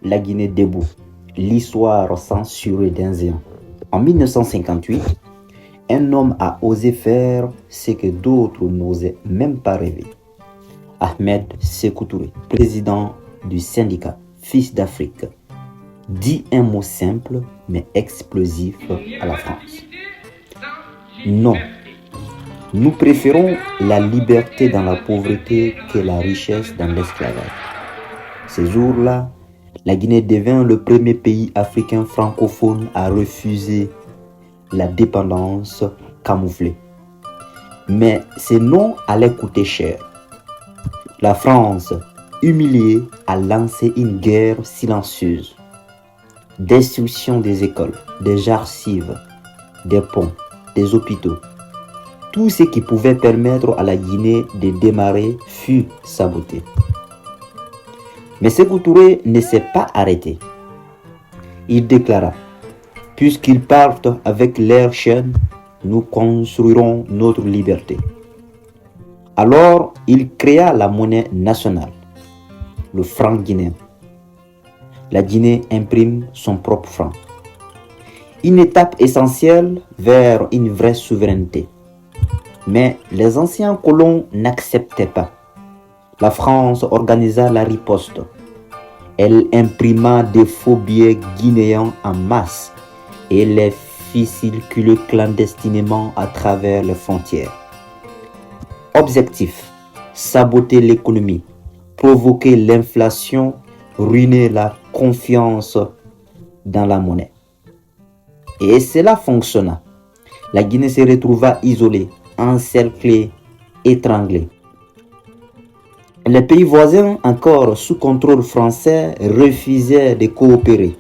La Guinée debout, l'histoire censurée d'un géant. En 1958, un homme a osé faire ce que d'autres n'osaient même pas rêver. Ahmed Sékou Touré, président du syndicat Fils d'Afrique, dit un mot simple mais explosif à la France. Non, nous préférons la liberté dans la pauvreté que la richesse dans l'esclavage. Ces jours-là, la Guinée devint le premier pays africain francophone à refuser la dépendance camouflée. Mais ces noms allaient coûter cher. La France, humiliée, a lancé une guerre silencieuse. Destruction des écoles, des archives, des ponts, des hôpitaux. Tout ce qui pouvait permettre à la Guinée de démarrer fut saboté. Mais Sékou Touré ne s'est pas arrêté. Il déclara: puisqu'ils partent avec leurs chaînes, nous construirons notre liberté. Alors, il créa la monnaie nationale, le franc guinéen. La Guinée imprime son propre franc. Une étape essentielle vers une vraie souveraineté. Mais les anciens colons n'acceptaient pas. La France organisa la riposte. Elle imprima des faux billets guinéens en masse et les fit circuler clandestinement à travers les frontières. Objectif: saboter l'économie, provoquer l'inflation, ruiner la confiance dans la monnaie. Et cela fonctionna. La Guinée se retrouva isolée, encerclée, étranglée. Les pays voisins, encore sous contrôle français, refusaient de coopérer.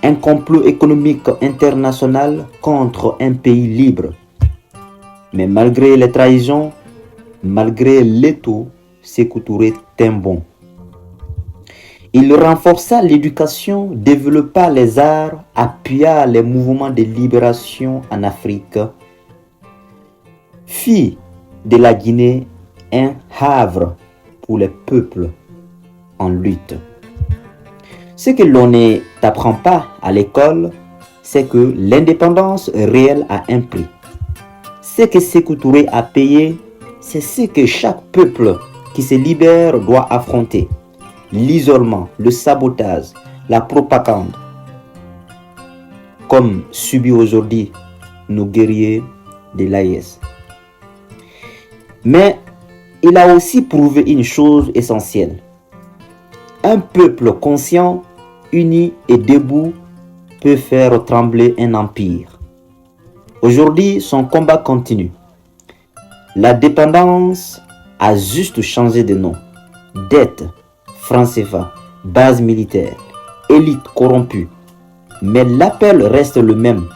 Un complot économique international contre un pays libre. Mais malgré les trahisons, malgré l'étau, Sékou Touré tint bon. Il renforça l'éducation, développa les arts, appuya les mouvements de libération en Afrique, fit de la Guinée un havre pour les peuples en lutte. Ce que l'on ne t'apprend pas à l'école, c'est que l'indépendance réelle a un prix. Ce que Sékou Touré a payé, c'est ce que chaque peuple qui se libère doit affronter. L'isolement, le sabotage, la propagande, comme subit aujourd'hui nos guerriers de l'AIS. Mais il a aussi prouvé une chose essentielle. Un peuple conscient, uni et debout peut faire trembler un empire. Aujourd'hui, son combat continue. La dépendance a juste changé de nom. Dette, franc CFA, base militaire, élite corrompue. Mais l'appel reste le même.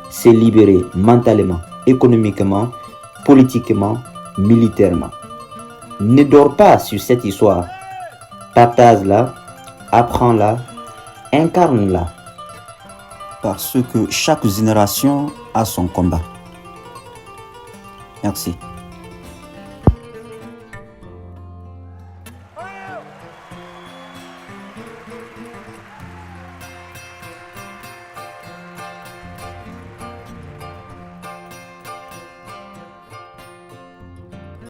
Se libérer mentalement, économiquement, politiquement, militairement. Ne dors pas sur cette histoire. Partage-la, apprends-la, incarne-la. Parce que chaque génération a son combat. Merci.